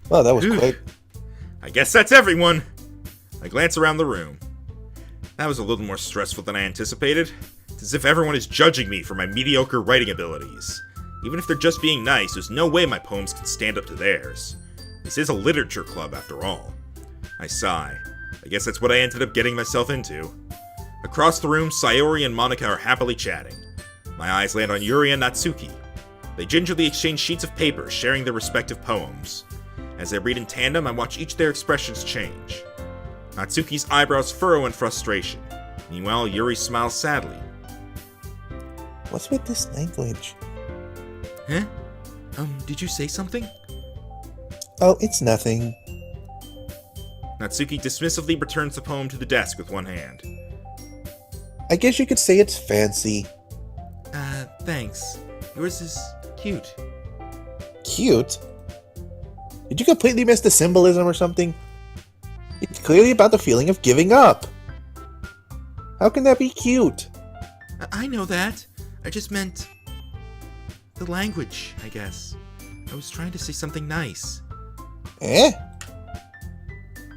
Well, that was quick. I guess that's everyone. I glance around the room. That was a little more stressful than I anticipated. It's as if everyone is judging me for my mediocre writing abilities. Even if they're just being nice, there's no way my poems can stand up to theirs. This is a literature club, after all. I sigh. I guess that's what I ended up getting myself into. Across the room, Sayori and Monika are happily chatting. My eyes land on Yuri and Natsuki. They gingerly exchange sheets of paper, sharing their respective poems. As they read in tandem, I watch each of their expressions change. Natsuki's eyebrows furrow in frustration. Meanwhile, Yuri smiles sadly. What's with this language? Huh? Did you say something? Oh, it's nothing. Natsuki dismissively returns the poem to the desk with one hand. I guess you could say it's fancy. Thanks. Yours is cute. Cute? Did you completely miss the symbolism or something? It's clearly about the feeling of giving up. How can that be cute? I know that. I just meant the language, I guess. I was trying to say something nice. Eh?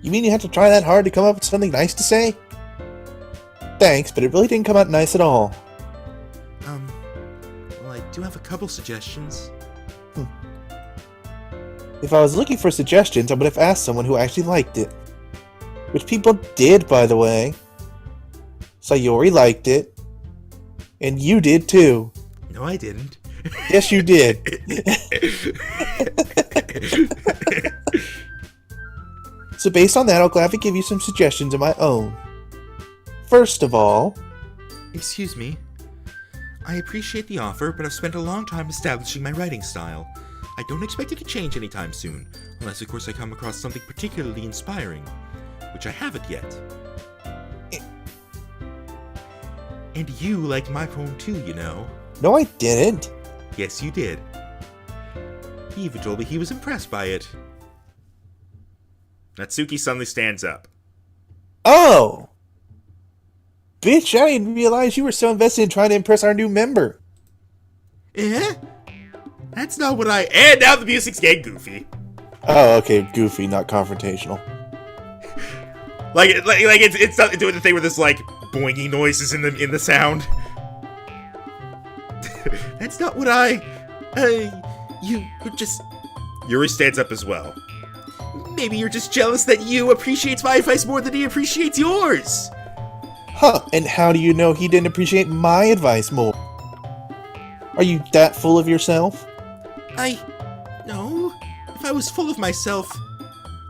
You mean you had to try that hard to come up with something nice to say? Thanks, but it really didn't come out nice at all. Well, I do have a couple suggestions. If I was looking for suggestions, I would have asked someone who actually liked it. Which people did, by the way. Sayori liked it. And you did too. No, I didn't. Yes, you did. So based on that, I'll gladly give you some suggestions of my own. First of all... Excuse me. I appreciate the offer, but I've spent a long time establishing my writing style. I don't expect it to change anytime soon, unless of course I come across something particularly inspiring, which I haven't yet. And you liked my poem too, you know. No, I didn't. Yes, you did. He even told me he was impressed by it. Natsuki suddenly stands up. Oh! Bitch, I didn't realize you were so invested in trying to impress our new member. Eh? That's not what I... And now the music's getting goofy. Oh, okay, goofy, not confrontational. like it's not doing the thing with this like boinging noises in the sound. That's not what you're just... Yuri stands up as well. Maybe you're just jealous that you appreciates my advice more than he appreciates yours. Huh, and how do you know he didn't appreciate my advice more? Are you that full of yourself? No. If I was full of myself,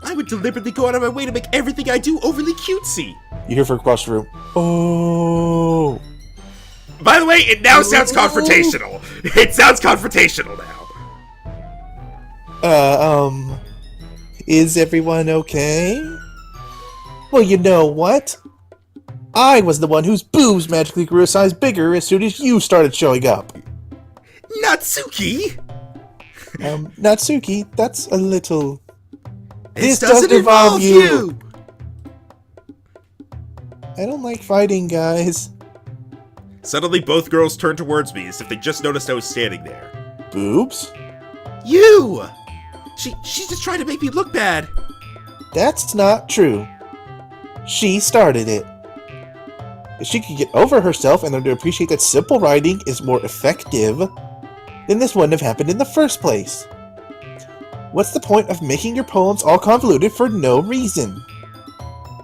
I would deliberately go out of my way to make everything I do overly cutesy. You hear from across the room. Oh. By the way, it now sounds confrontational. It sounds confrontational now. Is everyone okay? Well, you know what? I was the one whose boobs magically grew a size bigger as soon as you started showing up. Natsuki? Natsuki, that's a little... This doesn't involve you! I don't like fighting, guys. Suddenly, both girls turn towards me as if they just noticed I was standing there. Boobs? You! She's just trying to make me look bad. That's not true. She started it. If she could get over herself and learn to appreciate that simple writing is more effective, then this wouldn't have happened in the first place. What's the point of making your poems all convoluted for no reason?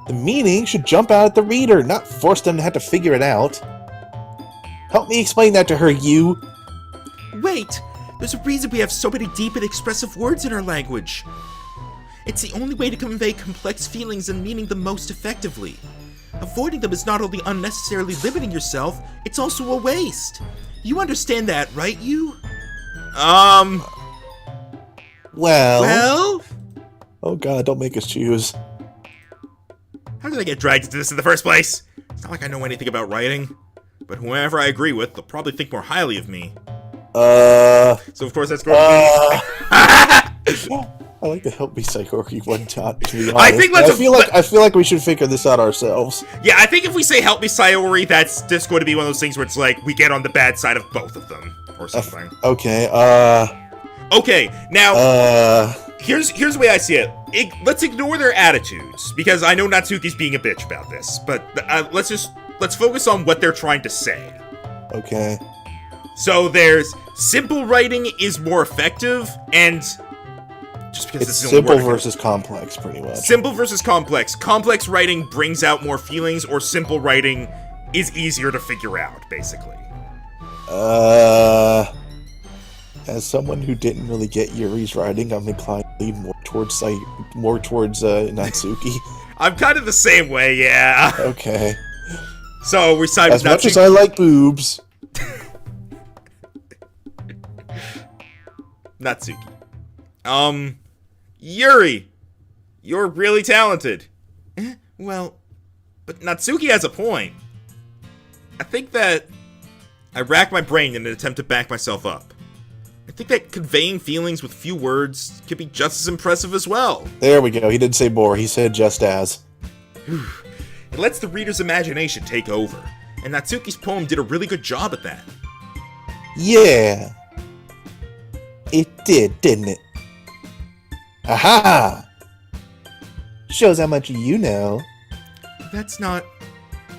The meaning should jump out at the reader, not force them to have to figure it out. Help me explain that to her, you. Wait, there's a reason we have so many deep and expressive words in our language. It's the only way to convey complex feelings and meaning the most effectively. Avoiding them is not only unnecessarily limiting yourself, it's also a waste. You understand that, right, you? Well? Oh god, don't make us choose. How did I get dragged into this in the first place? It's not like I know anything about writing. But whoever I agree with, they'll probably think more highly of me. So of course that's going to be... I like to help me Sayori one shot, to be honest. I feel like we should figure this out ourselves. Yeah, I think if we say help me Sayori, that's just going to be one of those things where it's like, we get on the bad side of both of them. Or something. Okay, Okay, now... Here's the way I see it. Let's ignore their attitudes, because I know Natsuki's being a bitch about this, but let's focus on what they're trying to say. Okay. So there's simple writing is more effective, and just because It's simple versus complex, pretty much. Simple versus complex. Complex writing brings out more feelings, or simple writing is easier to figure out, basically. As someone who didn't really get Yuri's writing, I'm inclined to lean more towards Natsuki. I'm kind of the same way, yeah. Okay. So we side with Natsuki. As much as I like boobs. Natsuki. Yuri, you're really talented. Well, but Natsuki has a point. I think that I racked my brain in an attempt to back myself up. I think that conveying feelings with few words could be just as impressive as well. There we go. He didn't say more. He said just as. It lets the reader's imagination take over, and Natsuki's poem did a really good job at that. Yeah. It did, didn't it? Aha! Shows how much you know. That's not...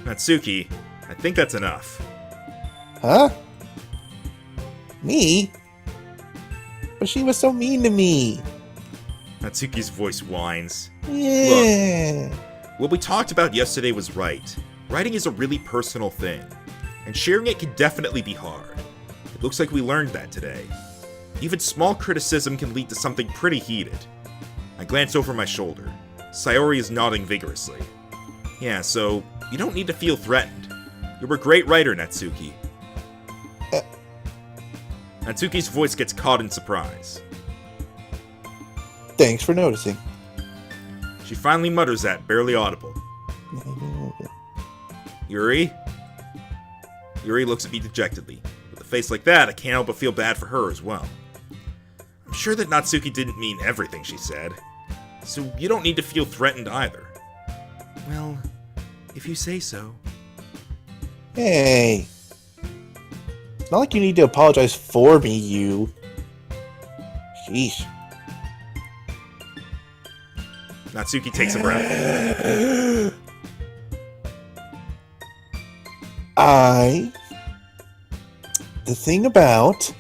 Natsuki, I think that's enough. Huh? Me? But she was so mean to me. Natsuki's voice whines. Yeah. Look, what we talked about yesterday was right. Writing is a really personal thing, and sharing it can definitely be hard. It looks like we learned that today. Even small criticism can lead to something pretty heated. I glance over my shoulder. Sayori is nodding vigorously. Yeah, so you don't need to feel threatened. You're a great writer, Natsuki. Natsuki's voice gets caught in surprise. Thanks for noticing. She finally mutters that, barely audible. Yuri? Yuri looks at me dejectedly. With a face like that, I can't help but feel bad for her as well. I'm sure that Natsuki didn't mean everything she said, so you don't need to feel threatened either. Well, if you say so. Hey. It's not like you need to apologize for me, you. Sheesh. Natsuki takes a breath. The thing about...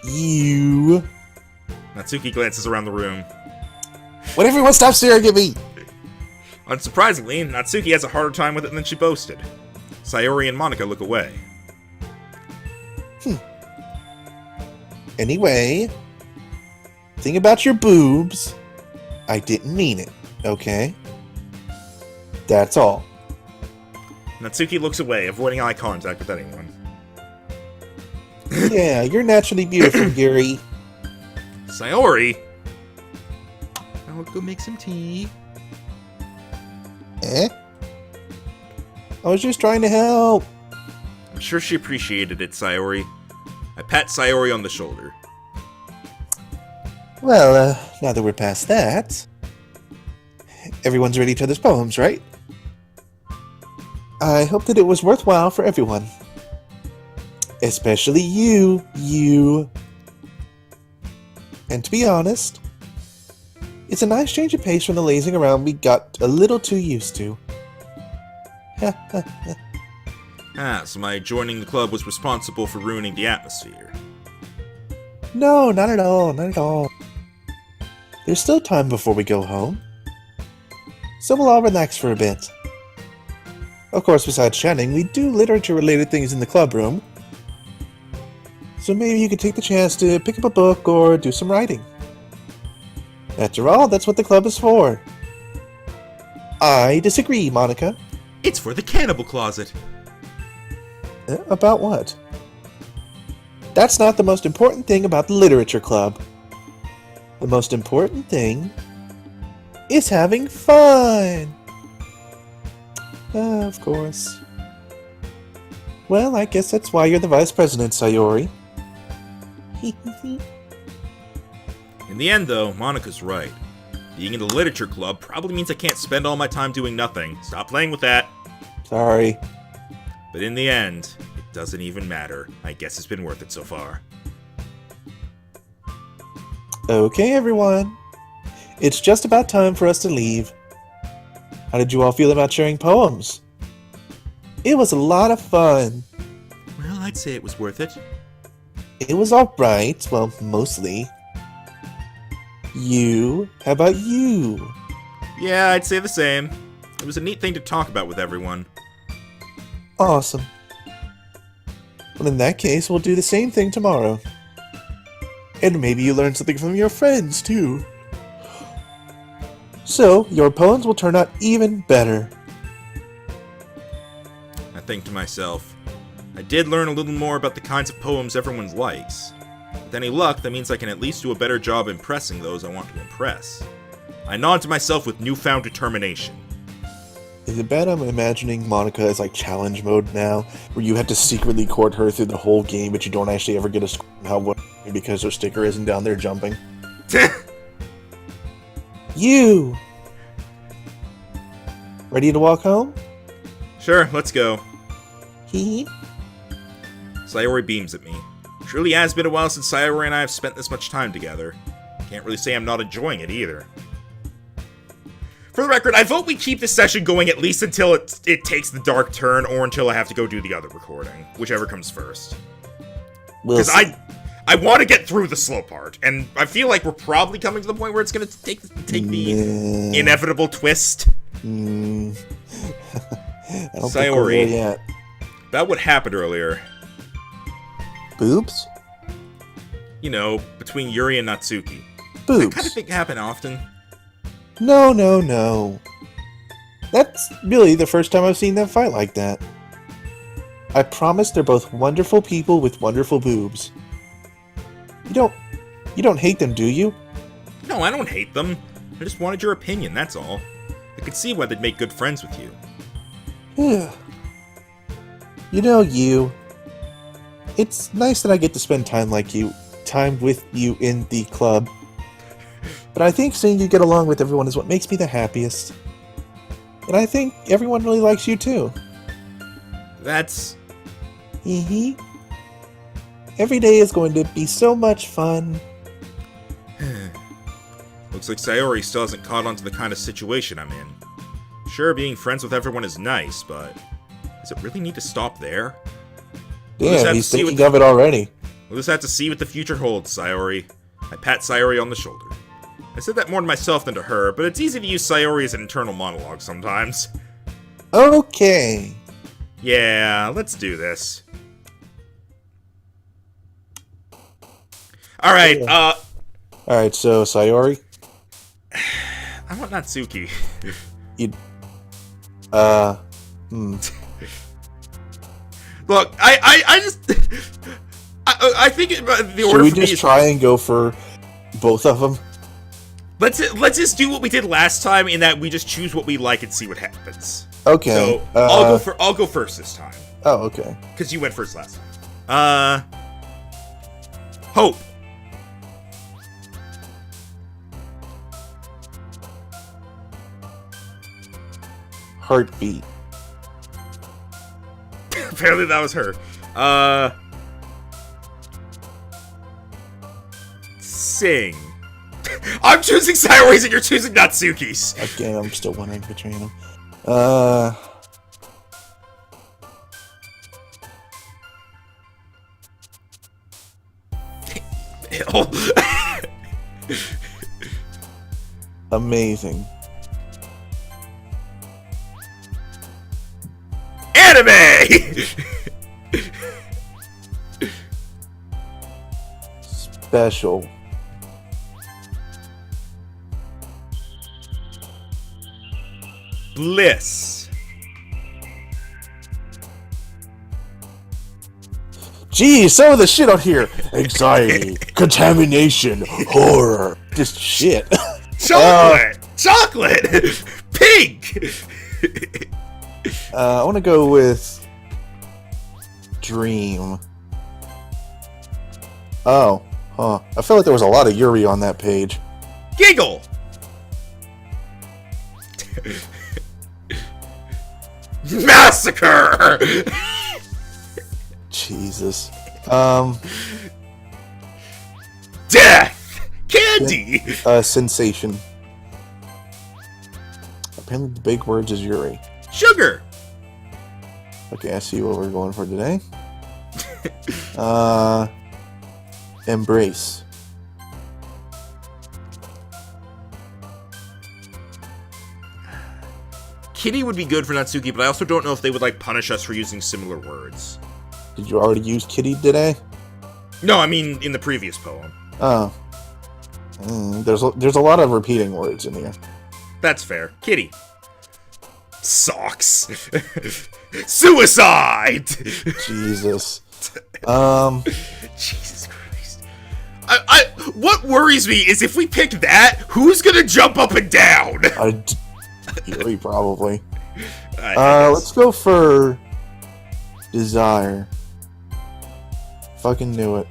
you... Natsuki glances around the room. Would everyone stop staring at me? Unsurprisingly, Natsuki has a harder time with it than she boasted. Sayori and Monika look away. Anyway, thing about your boobs, I didn't mean it, okay? That's all. Natsuki looks away, avoiding eye contact with anyone. Yeah, you're naturally beautiful, Yuri. Sayori? I'll go make some tea. Eh? I was just trying to help. I'm sure she appreciated it, Sayori. I pat Sayori on the shoulder. Well, now that we're past that, everyone's read each other's poems, right? I hope that it was worthwhile for everyone. Especially you. And to be honest, it's a nice change of pace from the lazing around we got a little too used to. So my joining the club was responsible for ruining the atmosphere. No, not at all, not at all. There's still time before we go home. So we'll all relax for a bit. Of course, besides chatting, we do literature-related things in the club room. So maybe you could take the chance to pick up a book or do some writing. After all, that's what the club is for. I disagree, Monika. It's for the cannibal closet. About what? That's not the most important thing about the literature club. The most important thing is having fun. Of course. Well, I guess that's why you're the vice president, Sayori. In the end, though, Monika's right. Being in the literature club probably means I can't spend all my time doing nothing. Stop playing with that. Sorry. But in the end, it doesn't even matter. I guess it's been worth it so far. Okay, everyone. It's just about time for us to leave. How did you all feel about sharing poems? It was a lot of fun. Well, I'd say it was worth it. It was alright, well, mostly. You? How about you? Yeah, I'd say the same. It was a neat thing to talk about with everyone. Awesome. Well, in that case, we'll do the same thing tomorrow. And maybe you learn something from your friends, too. So, your poems will turn out even better. I think to myself, I did learn a little more about the kinds of poems everyone likes. With any luck, that means I can at least do a better job impressing those I want to impress. I nod to myself with newfound determination. Is it bad I'm imagining Monika as like challenge mode now, where you have to secretly court her through the whole game, but you don't actually ever get a score on how well because her sticker isn't down there jumping? You! Ready to walk home? Sure, let's go. Hee. Sayori beams at me. It really has been a while since Sayori and I have spent this much time together. Can't really say I'm not enjoying it either. For the record, I vote we keep this session going at least until it takes the dark turn, or until I have to go do the other recording. Whichever comes first. Because I want to get through the slow part, and I feel like we're probably coming to the point where it's going to take the inevitable twist. I don't think we're Sayori, there yet. about what happened earlier. Boobs? You know, between Yuri and Natsuki. Boobs. I kind of think it happen often. No. That's really the first time I've seen them fight like that. I promise they're both wonderful people with wonderful boobs. You don't hate them, do you? No, I don't hate them. I just wanted your opinion, that's all. I could see why they'd make good friends with you. You. It's nice that I get to spend time with you in the club. But I think seeing you get along with everyone is what makes me the happiest. And I think everyone really likes you too. That's... Every day is going to be so much fun. Looks like Sayori still hasn't caught on to the kind of situation I'm in. Sure, being friends with everyone is nice, but does it really need to stop there? Damn, he's thinking of it already. We'll just have to see what the future holds, Sayori. I pat Sayori on the shoulder. I said that more to myself than to her, but it's easy to use Sayori as an internal monologue sometimes. Okay. Yeah, let's do this. Alright, Alright, so Sayori? I want Natsuki. Look, I just... I think the order Should we for me just is... try and go for both of them? Let's just do what we did last time, in that we just choose what we like and see what happens. Okay. So I'll go first this time. Oh, okay. Because you went first last time. Hope. Heartbeat. Apparently that was her. Sing. I'm choosing Sayori's and you're choosing Natsuki's. Again, I'm still wondering between them. Amazing. Anime! Special. Bliss. Geez, some of the shit on here. Anxiety, contamination, horror. Just shit. Chocolate! Chocolate! Pink! I want to go with Dream. Oh, huh. I feel like there was a lot of Yuri on that page. Giggle! Massacre! Jesus. Death! Candy! candy! Sensation. Apparently the big words is Yuri. Sugar! Okay, I see what we're going for today. Embrace. Kitty would be good for Natsuki, but I also don't know if they would, like, punish us for using similar words. Did you already use kitty today? No, I mean in the previous poem. Oh. There's a lot of repeating words in here. That's fair. Kitty. Socks. Suicide! Jesus. Jesus Christ. What worries me is if we pick that, who's gonna jump up and down? Yuri, probably. I Let's go for desire. Fucking knew it.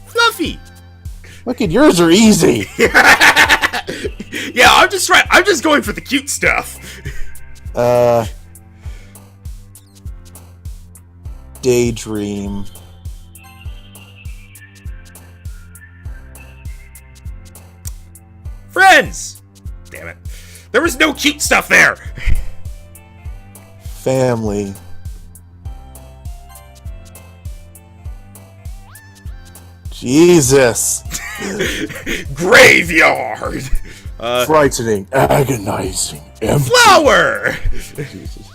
Fluffy! Look at yours are easy. Yeah, I'm just going for the cute stuff. Daydream. Friends! Damn it. There was no cute stuff there! Family. Jesus. Graveyard! Frightening, agonizing, empty. Flower! Jesus.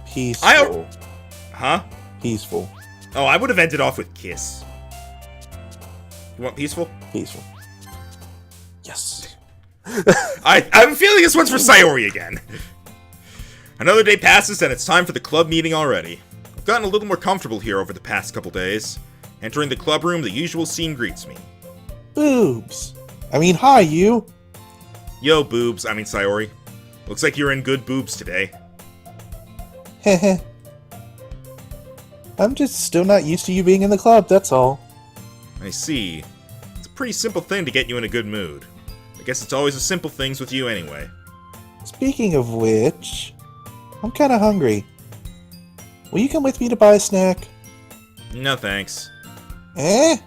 Peaceful. Huh? Peaceful. Oh, I would have ended off with kiss. You want peaceful? Peaceful. Yes. I'm feeling this one's for Sayori again. Another day passes and it's time for the club meeting already. I've gotten a little more comfortable here over the past couple days. Entering the club room, the usual scene greets me. Boobs. I mean, hi, you. Yo, boobs. I mean, Sayori. Looks like you're in good boobs today. Heh. I'm just still not used to you being in the club, that's all. I see. It's a pretty simple thing to get you in a good mood. I guess it's always the simple things with you anyway. Speaking of which, I'm kinda hungry. Will you come with me to buy a snack? No thanks. Eh?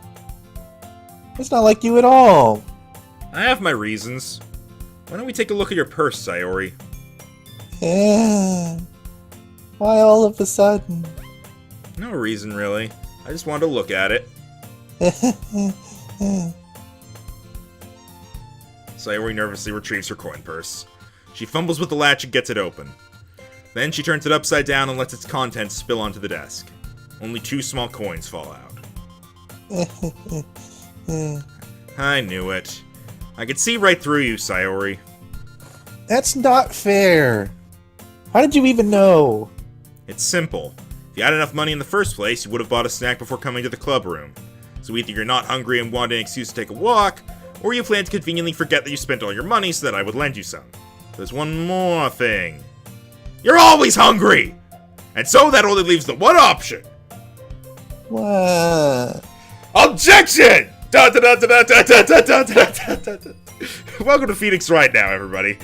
It's not like you at all. I have my reasons. Why don't we take a look at your purse, Sayori? Eh. Why all of a sudden? No reason, really. I just wanted to look at it. Sayori nervously retrieves her coin purse. She fumbles with the latch and gets it open. Then she turns it upside down and lets its contents spill onto the desk. Only 2 small coins fall out. I knew it. I could see right through you, Sayori. That's not fair. How did you even know? It's simple. If you had enough money in the first place, you would have bought a snack before coming to the club room. So either you're not hungry and want an excuse to take a walk, or you plan to conveniently forget that you spent all your money so that I would lend you some. There's one more thing. You're always hungry! And so that only leaves the one option. What? Objection! Welcome to Phoenix right now, everybody.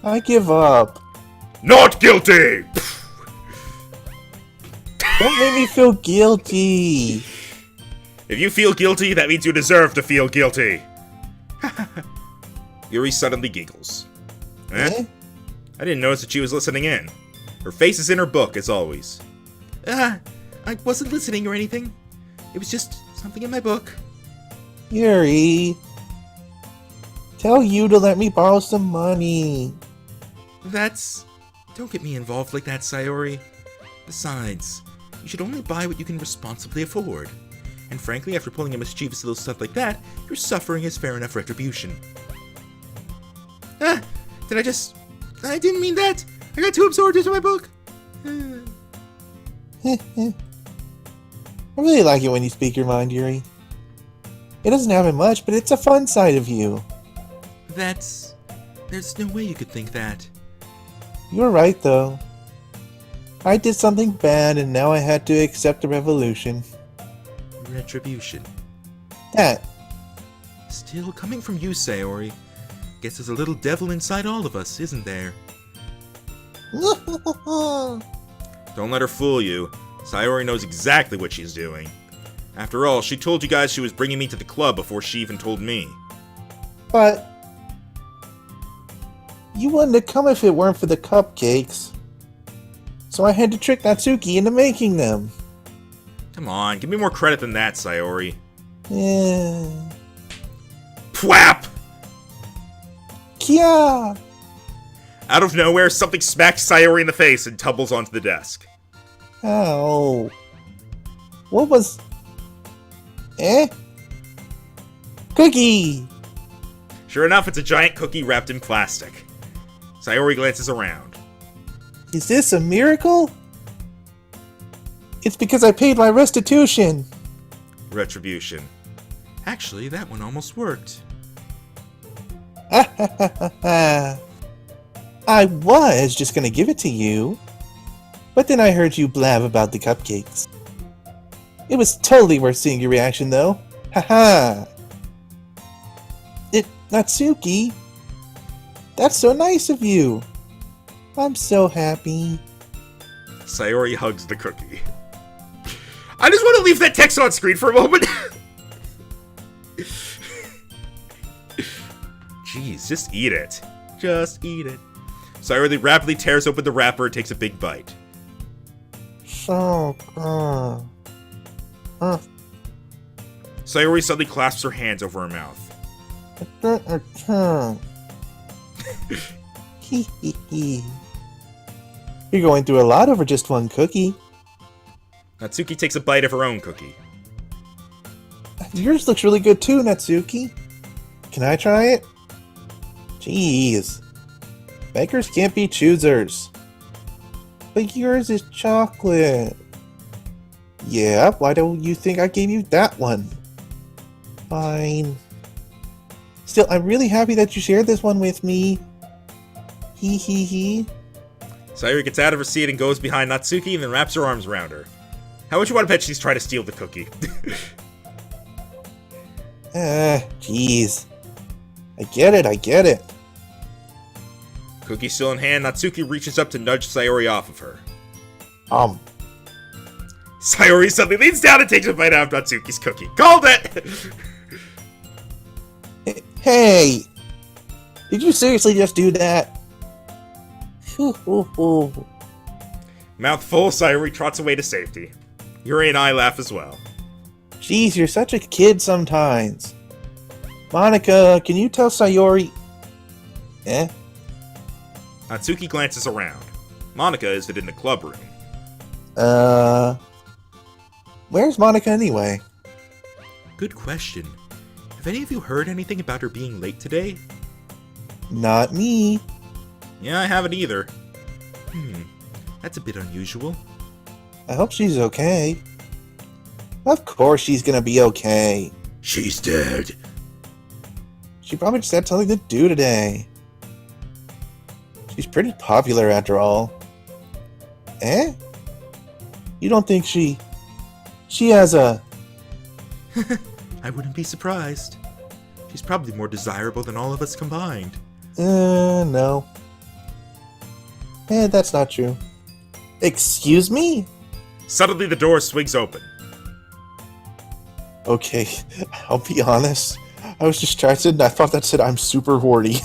I give up. Not guilty! Don't make me feel guilty. If you feel guilty, that means you deserve to feel guilty. Yuri suddenly giggles. Eh? I didn't notice that she was listening in. Her face is in her book, as always. I wasn't listening or anything. It was just something in my book. Yuri. Tell you to let me borrow some money. Don't get me involved like that, Sayori. Besides, you should only buy what you can responsibly afford. And frankly, after pulling a mischievous little stunt like that, your suffering is fair enough retribution. I didn't mean that! I got too absorbed into my book! I really like it when you speak your mind, Yuri. It doesn't happen much, but it's a fun side of you. There's no way you could think that. You're right, though. I did something bad, and now I had to accept the revolution. Retribution. That. Still, coming from you, Sayori, guess there's a little devil inside all of us, isn't there? Don't let her fool you. Sayori knows exactly what she's doing. After all, she told you guys she was bringing me to the club before she even told me. But you wouldn't have come if it weren't for the cupcakes. So I had to trick Natsuki into making them. Come on, give me more credit than that, Sayori. Yeah. Pwap! Kia! Out of nowhere, something smacks Sayori in the face and tumbles onto the desk. Ow. What was... Cookie! Sure enough, it's a giant cookie wrapped in plastic. Sayori glances around. Is this a miracle? It's because I paid my restitution. Retribution. Actually, that one almost worked. I was just gonna give it to you, but then I heard you blab about the cupcakes. It was totally worth seeing your reaction, though. Haha. Natsuki, that's so nice of you. I'm so happy. Sayori hugs the cookie. I just want to leave that text on screen for a moment. Jeez, just eat it. Just eat it. Sayori rapidly tears open the wrapper and takes a big bite. So good. Sayori suddenly clasps her hands over her mouth. You're going through a lot over just one cookie. Natsuki takes a bite of her own cookie. Yours looks really good too, Natsuki. Can I try it? Jeez. Beggars can't be choosers. But yours is chocolate. Yeah, why don't you think I gave you that one? Fine. Still, I'm really happy that you shared this one with me. Hee hee hee. Sayori gets out of her seat and goes behind Natsuki and then wraps her arms around her. How much you want to bet she's trying to steal the cookie? Jeez. I get it. Cookie still in hand, Natsuki reaches up to nudge Sayori off of her. Sayori suddenly leans down and takes a bite out of Natsuki's cookie. Called it! Hey! Did you seriously just do that? Mouth full, Sayori trots away to safety. Yuri and I laugh as well. Jeez, you're such a kid sometimes. Monika, can you tell Sayori... Natsuki glances around. Monika is in the club room. Where's Monika anyway? Good question. Have any of you heard anything about her being late today? Not me. Yeah, I haven't either. That's a bit unusual. I hope she's okay. Of course she's gonna be okay. She's dead. She probably just had something to do today. She's pretty popular after all. You don't think she has a... I wouldn't be surprised. She's probably more desirable than all of us combined. No. That's not true. Excuse me? Suddenly the door swings open. Okay, I'll be honest. I was distracted and I thought that said I'm super horny.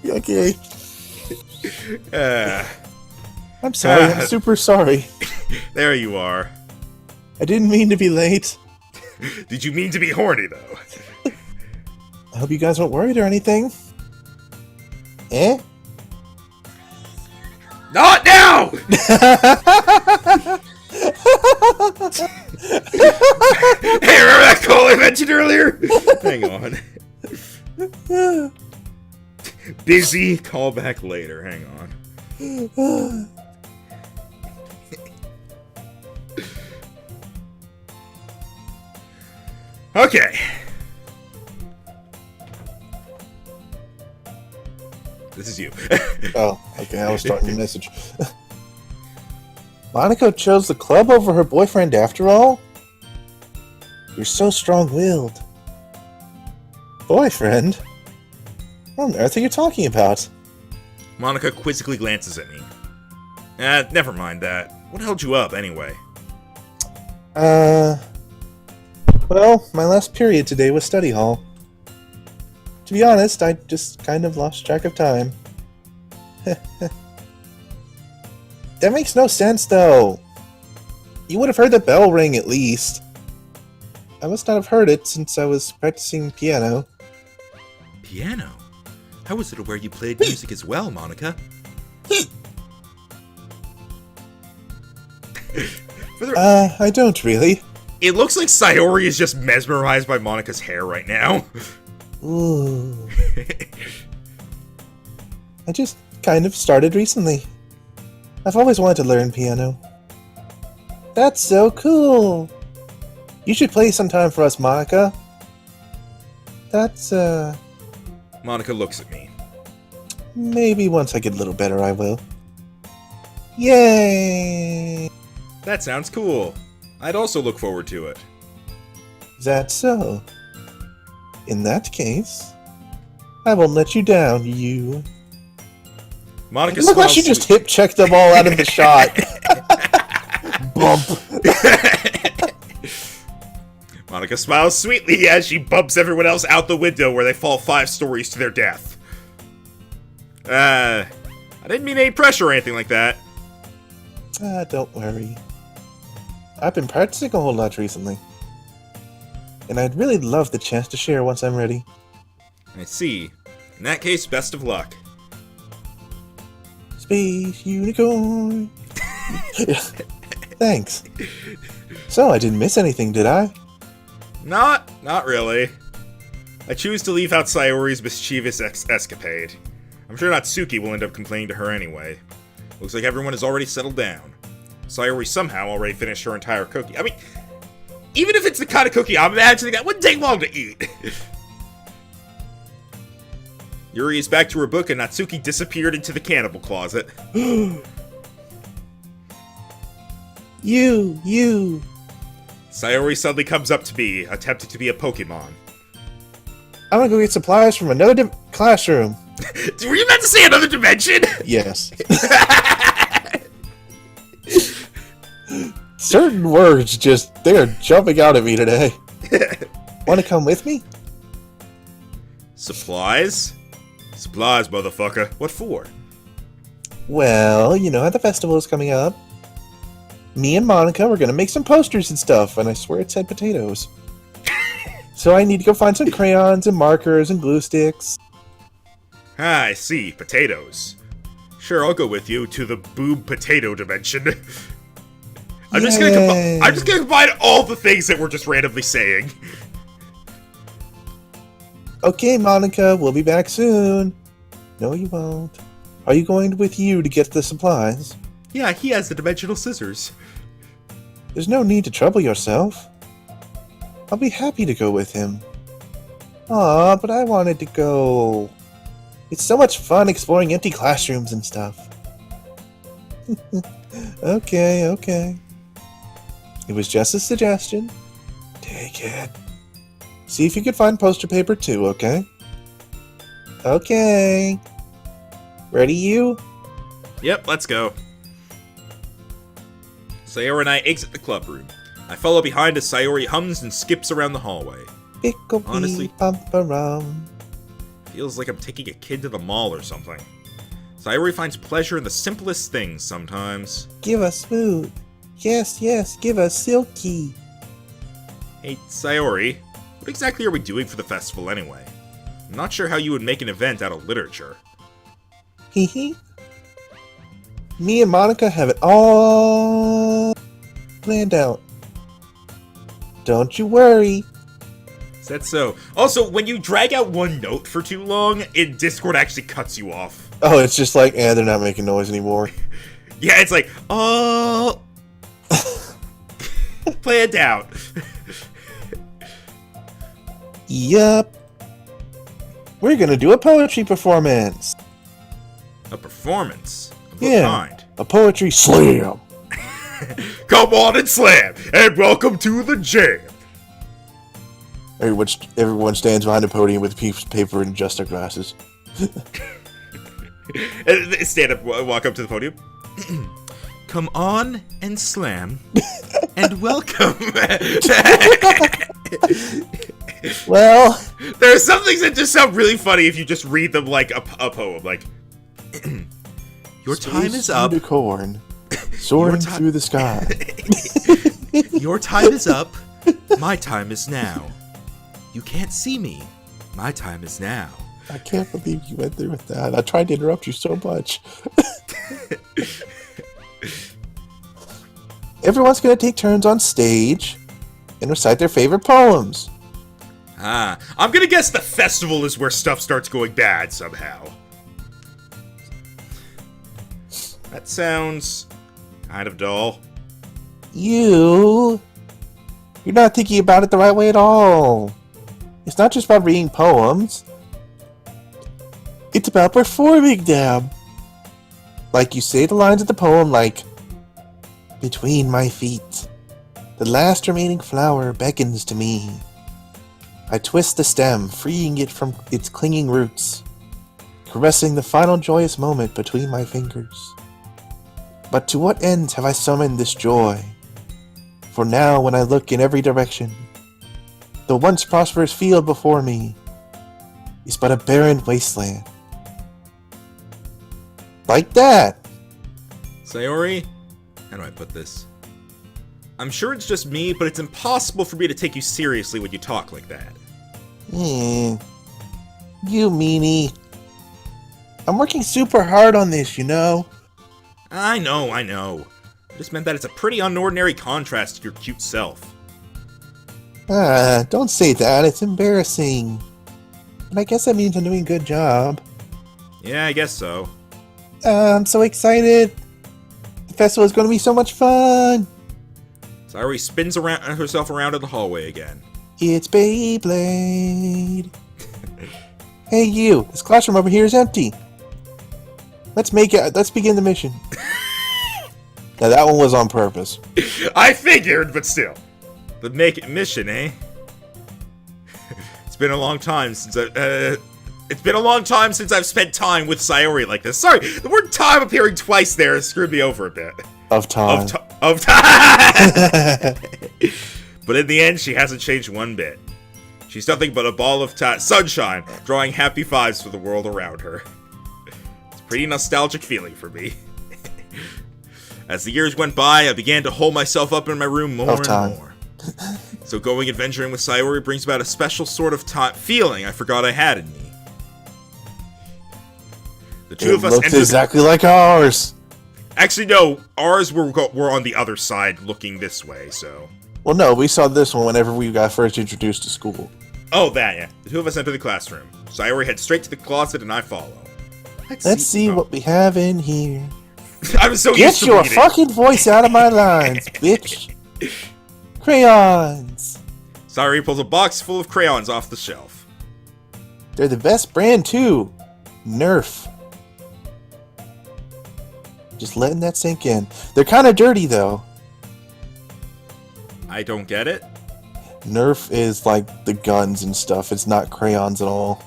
Okay. I'm sorry, I'm super sorry. There you are. I didn't mean to be late. Did you mean to be horny, though? I hope you guys weren't worried or anything. Not now! Hey, remember that call I mentioned earlier? Hang on. Busy, call back later. Hang on. Okay. This is you. Oh, okay, I was starting the message. Monika chose the club over her boyfriend after all? You're so strong-willed. Boyfriend? What on earth are you talking about? Monika quizzically glances at me. Never mind that. What held you up, anyway? Well, my last period today was study hall. To be honest, I just kind of lost track of time. That makes no sense, though. You would have heard the bell ring, at least. I must not have heard it since I was practicing piano. Piano? How was it aware you played music as well, Monika? I don't really. It looks like Sayori is just mesmerized by Monika's hair right now. Ooh. I just kind of started recently. I've always wanted to learn piano. That's so cool! You should play sometime for us, Monika. That's, Monika looks at me. maybe once I get a little better, I will. Yay! That sounds cool. I'd also look forward to it. Is that so? In that case, I won't let you down, you. Monika Look like she just hip-checked them all out of the shot. Bump. Monika smiles sweetly as she bumps everyone else out the window where they fall 5 stories to their death. I didn't mean any pressure or anything like that. Don't worry. I've been practicing a whole lot recently. And I'd really love the chance to share once I'm ready. I see. In that case, best of luck. Space unicorn. Thanks. So, I didn't miss anything, did I? Not really. I choose to leave out Sayori's mischievous escapade. I'm sure Natsuki will end up complaining to her anyway. Looks like everyone has already settled down. Sayori somehow already finished her entire cookie. I mean, even if it's the kind of cookie I'm imagining, that wouldn't take long to eat. Yuri is back to her book and Natsuki disappeared into the cannibal closet. You! Sayori suddenly comes up to me, attempting to be a Pokemon. I'm gonna go get supplies from another classroom. Were you meant to say another dimension? Yes. Certain words they're jumping out at me today. Want to come with me? Supplies? Supplies, motherfucker. What for? Well, you know how the festival is coming up. Me and Monika were gonna make some posters and stuff, and I swear it said potatoes. So I need to go find some crayons and markers and glue sticks. Ah, I see. Potatoes. Sure, I'll go with you to the boob potato dimension. I'm just gonna combine all the things that we're just randomly saying. Okay, Monika, we'll be back soon. No, you won't. Are you going with you to get the supplies? Yeah, he has the dimensional scissors. There's no need to trouble yourself. I'll be happy to go with him. Aw, but I wanted to go. It's so much fun exploring empty classrooms and stuff. Okay. It was just a suggestion. Take it. See if you can find poster paper too, okay? Okay. Ready, you? Yep, let's go. Sayori and I exit the club room. I follow behind as Sayori hums and skips around the hallway. Honestly, feels like I'm taking a kid to the mall or something. Sayori finds pleasure in the simplest things sometimes. Give us smooth. Yes, give us silky. Hey, Sayori, what exactly are we doing for the festival anyway? I'm not sure how you would make an event out of literature. Hee. Me and Monika have it all planned out. Don't you worry. Is that so? Also, when you drag out one note for too long, Discord actually cuts you off. Oh, it's just like, they're not making noise anymore. Yeah, it's like, oh... planned out. Yup. We're gonna do a poetry performance. A performance? Of what Yeah, kind? a poetry slam. Come on and slam, and welcome to the jam. Everyone stands behind a podium with a piece of paper and adjusts their glasses. Stand up, walk up to the podium. Come on and slam, and welcome. Well, there are some things that just sound really funny if you just read them like a poem. Like, your time is up. Unicorn soaring through the sky. Your time is up. My time is now. You can't see me. My time is now. I can't believe you went through with that. I tried to interrupt you so much. Everyone's going to take turns on stage and recite their favorite poems. I'm gonna guess the festival is where stuff starts going bad somehow. That sounds kind of dull. You're not thinking about it the right way at all. It's not just about reading poems. It's about performing them. Like you say the lines of the poem like, between my feet, the last remaining flower beckons to me. I twist the stem, freeing it from its clinging roots, caressing the final joyous moment between my fingers. But to what end have I summoned this joy? For now, when I look in every direction, the once prosperous field before me is but a barren wasteland. Like that! Sayori, how do I put this? I'm sure it's just me, but it's impossible for me to take you seriously when you talk like that. You meanie. I'm working super hard on this, you know? I know. I just meant that it's a pretty unordinary contrast to your cute self. Don't say that, it's embarrassing. But I guess that means I'm doing a good job. Yeah, I guess so. I'm so excited. The festival is going to be so much fun. Sayori spins herself around in the hallway again. It's Beyblade. Hey you, this classroom over here is empty. Let's begin the mission. Now that one was on purpose. I figured, but still. The mission, eh? It's been a long time since I've spent time with Sayori like this. Sorry, the word time appearing twice there screwed me over a bit. Of time. Of time! But in the end, she hasn't changed one bit. She's nothing but a ball of sunshine, drawing happy vibes for the world around her. It's a pretty nostalgic feeling for me. As the years went by, I began to hole myself up in my room more and more. So going adventuring with Sayori brings about a special sort of feeling I forgot I had in me. The two of us looks exactly like ours. Actually, no. Ours were on the other side, looking this way. So. Well, no, we saw this one whenever we got first introduced to school. Oh, that yeah. The two of us enter the classroom. Sayori heads straight to the closet, and I follow. Let's see what we have in here. I was so Get used to your reading. fucking voice out of my lines, bitch. Crayons. Sayori pulls a box full of crayons off the shelf. They're the best brand too. Nerf. Just letting that sink in. They're kind of dirty though. I don't get it. Nerf is like the guns and stuff. It's not crayons at all.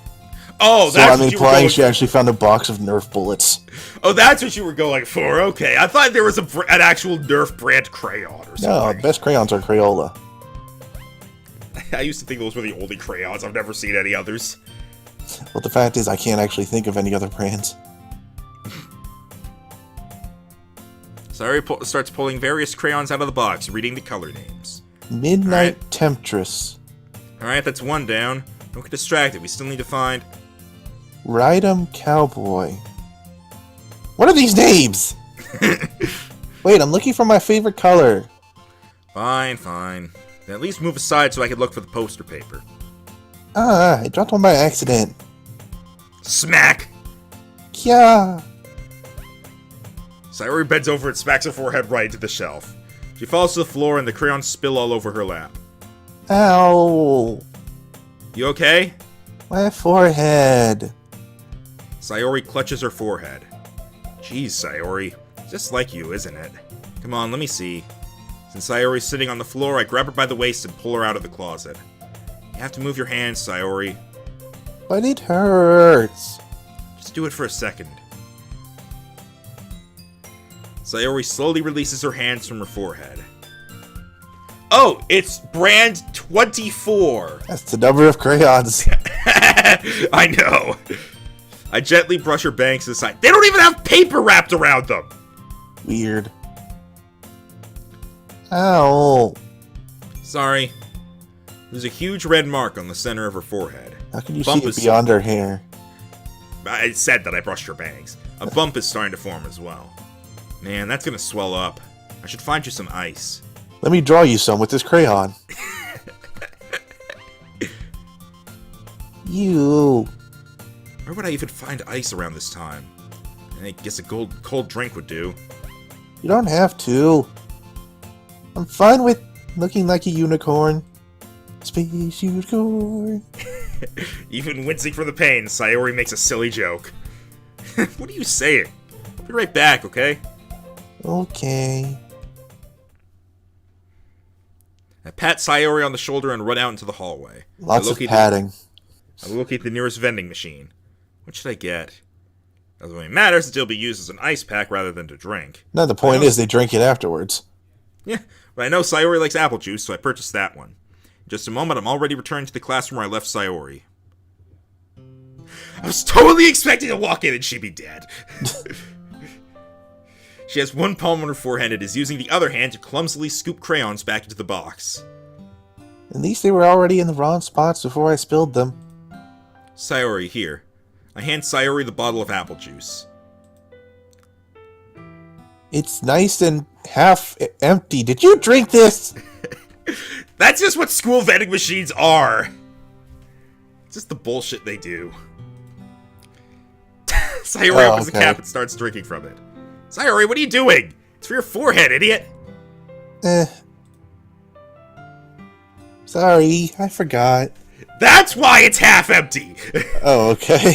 Oh, so that's I'm what you were implying going she actually found a box of Nerf bullets. Oh, that's what you were going for. Okay, I thought there was an actual Nerf brand crayon or something. No, the best crayons are Crayola. I used to think those were the only crayons. I've never seen any others. Well, the fact is, I can't actually think of any other brands. Sayori starts pulling various crayons out of the box, reading the color names. Midnight Temptress. Alright, that's one down. Don't get distracted. We still need to find... Ride-em Cowboy. What are these names? Wait, I'm looking for my favorite color. Fine. Then at least move aside so I can look for the poster paper. I dropped one by accident. Smack! Yeah. Sayori bends over and smacks her forehead right into the shelf. She falls to the floor and the crayons spill all over her lap. Ow. You okay? My forehead. Sayori clutches her forehead. Jeez, Sayori. Just like you, isn't it? Come on, let me see. Since Sayori's sitting on the floor, I grab her by the waist and pull her out of the closet. You have to move your hands, Sayori. But it hurts. Just do it for a second. Sayori slowly releases her hands from her forehead. Oh, it's brand 24! That's the number of crayons. I know. I gently brush her bangs aside. They don't even have paper wrapped around them! Weird. Ow. Sorry. There's a huge red mark on the center of her forehead. How can you see it beyond her hair? I said that I brushed her bangs. A bump is starting to form as well. Man, that's gonna swell up. I should find you some ice. Let me draw you some with this crayon. You. Where would I even find ice around this time? I guess a cold drink would do. You don't have to. I'm fine with looking like a unicorn. Space unicorn. Even wincing from the pain, Sayori makes a silly joke. What are you saying? I'll be right back, okay? Okay. I pat Sayori on the shoulder and run out into the hallway. Lots of patting. I locate the nearest vending machine. What should I get? Doesn't really matter since it'll be used as an ice pack rather than to drink. No, the point is they drink it afterwards. Yeah, but I know Sayori likes apple juice, so I purchased that one. In just a moment, I'm already returning to the classroom where I left Sayori. I was totally expecting to walk in and she'd be dead. She has one palm on her forehead and is using the other hand to clumsily scoop crayons back into the box. At least they were already in the wrong spots before I spilled them. Sayori, here. I hand Sayori the bottle of apple juice. It's nice and half empty. Did you drink this? That's just what school vending machines are. It's just the bullshit they do. Sayori opens the cap and starts drinking from it. Sayori, what are you doing? It's for your forehead, idiot. Sorry, I forgot. That's why it's half empty. Oh, okay.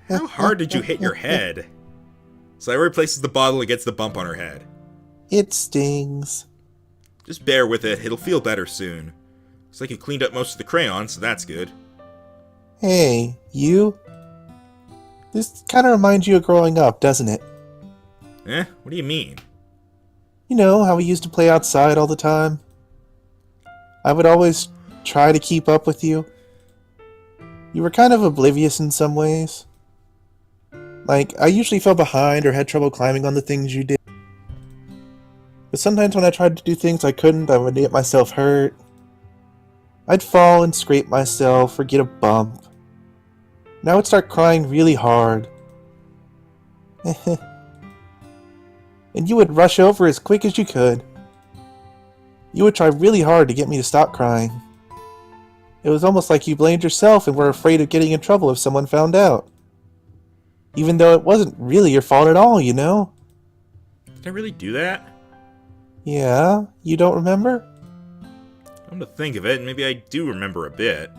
How hard did you hit your head? Sayori places the bottle against the bump on her head. It stings. Just bear with it. It'll feel better soon. Looks like you cleaned up most of the crayons, so that's good. Hey, you? This kind of reminds you of growing up, doesn't it? What do you mean? You know how we used to play outside all the time? I would always try to keep up with you. You were kind of oblivious in some ways. Like, I usually fell behind or had trouble climbing on the things you did. But sometimes when I tried to do things I couldn't, I would get myself hurt. I'd fall and scrape myself or get a bump. And I would start crying really hard. And you would rush over as quick as you could. You would try really hard to get me to stop crying. It was almost like you blamed yourself and were afraid of getting in trouble if someone found out. Even though it wasn't really your fault at all, you know? Did I really do that? Yeah, you don't remember? Come to think of it, maybe I do remember a bit.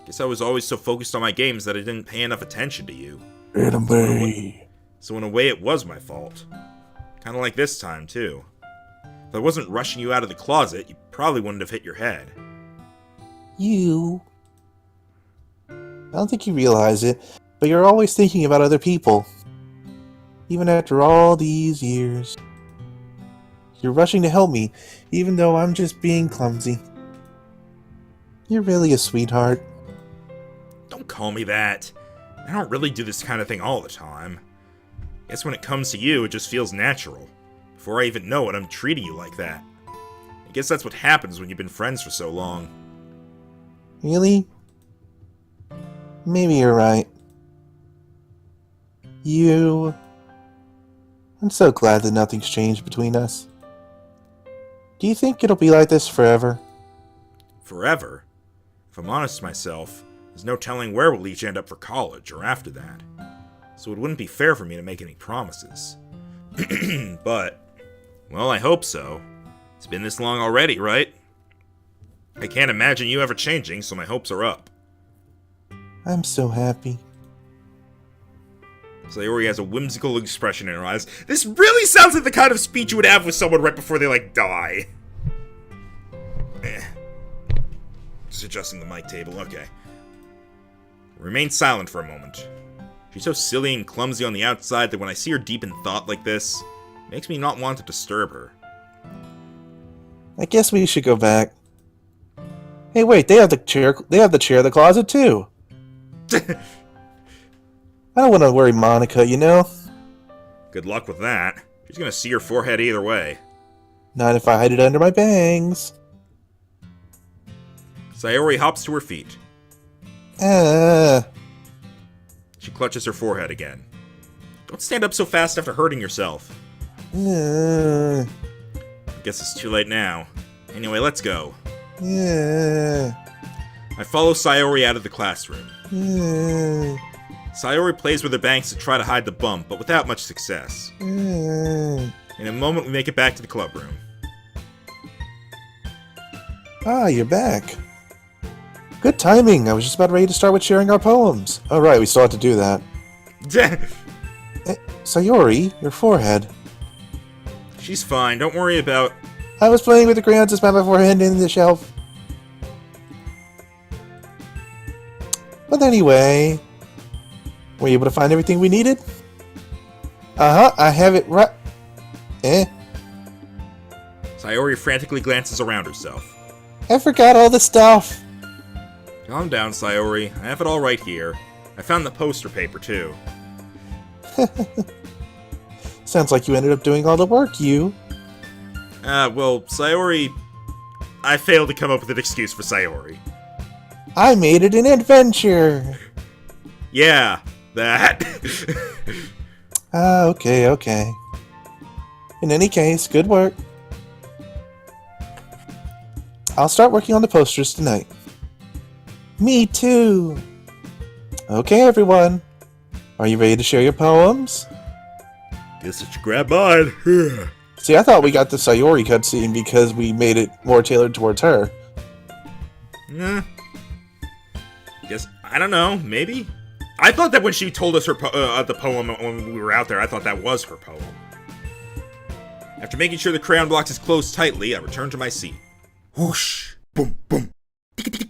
Guess I was always so focused on my games that I didn't pay enough attention to you. So in a way it was my fault. Kinda like this time, too. If I wasn't rushing you out of the closet, you probably wouldn't have hit your head. You... I don't think you realize it, but you're always thinking about other people. Even after all these years. You're rushing to help me, even though I'm just being clumsy. You're really a sweetheart. Don't call me that. I don't really do this kind of thing all the time. Guess when it comes to you, it just feels natural. Before I even know it, I'm treating you like that. I guess that's what happens when you've been friends for so long. Really? Maybe you're right. I'm so glad that nothing's changed between us. Do you think it'll be like this forever? Forever? If I'm honest with myself, there's no telling where we'll each end up for college or after that. So it wouldn't be fair for me to make any promises. But, well, I hope so. It's been this long already, right? I can't imagine you ever changing, so my hopes are up. I'm so happy. Sayori has a whimsical expression in her eyes. This really sounds like the kind of speech you would have with someone right before they, die. Just adjusting the mic table, okay. Remain silent for a moment. She's so silly and clumsy on the outside that when I see her deep in thought like this, it makes me not want to disturb her. I guess we should go back. Hey, wait, they have the chair in the closet, too. I don't want to worry Monika, you know? Good luck with that. She's gonna see your forehead either way. Not if I hide it under my bangs. Sayori hops to her feet. She clutches her forehead again. Don't stand up so fast after hurting yourself. I guess it's too late now. Anyway, let's go. I follow Sayori out of the classroom. Sayori plays with her bangs to try to hide the bump, but without much success. In a moment, we make it back to the club room. Ah, you're back. Good timing. I was just about ready to start with sharing our poems. Oh, right, we still have to do that. Sayori, your forehead. She's fine. Don't worry about... I was playing with the crayons to smash my forehead in the shelf. But anyway... Were you able to find everything we needed? Uh-huh, I have it right... Sayori frantically glances around herself. I forgot all the stuff. Calm down, Sayori. I have it all right here. I found the poster paper, too. Sounds like you ended up doing all the work, you. Well, Sayori... I failed to come up with an excuse for Sayori. I made it an adventure. Yeah, that. Okay. In any case, good work. I'll start working on the posters tonight. Me too. Okay, everyone. Are you ready to share your poems? Guess I should grab mine. See, I thought we got the Sayori cutscene because we made it more tailored towards her. Nah. Guess, I don't know, maybe? I thought that when she told us her the poem when we were out there, I thought that was her poem. After making sure the crayon box is closed tightly, I return to my seat. Whoosh! Boom, boom. Tick, tick, tick.